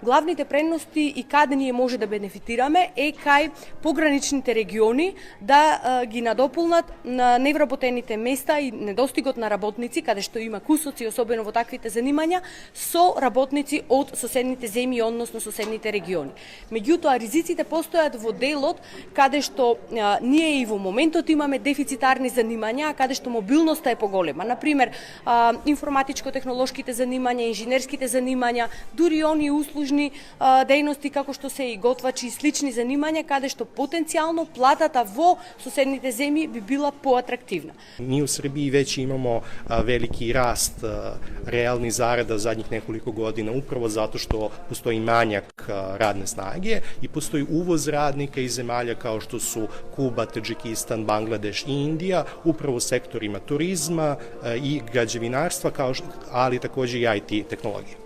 главните предности и каде ние може да бенефитираме е кај пограничните региони да ги надополнат на невработените места и недостигот на работници, каде што има кусоци, особено во таквите занимања, со работници од соседните земји, односно соседните региони. Меѓутоа, ризиците постојат во делот каде што ние и во моментот имаме дефицитарни занимања, каде што мобилноста е поголема. Например, информатичко-технолошките занимања, инженерските занимања, дури они услужни дејности како што се и готвачи и слични занимања, каде што потенцијално платата во соседните земји би била поатрактивна. Mi u Srbiji već imamo veliki rast realnih zarada zadnjih nekoliko godina upravo zato što postoji manjak radne snage i postoji uvoz radnika iz zemalja kao što su Kuba, Tadžikistan, Bangladeš i Indija, upravo u sektorima turizma i građevinarstva, ali takođe i IT tehnologije.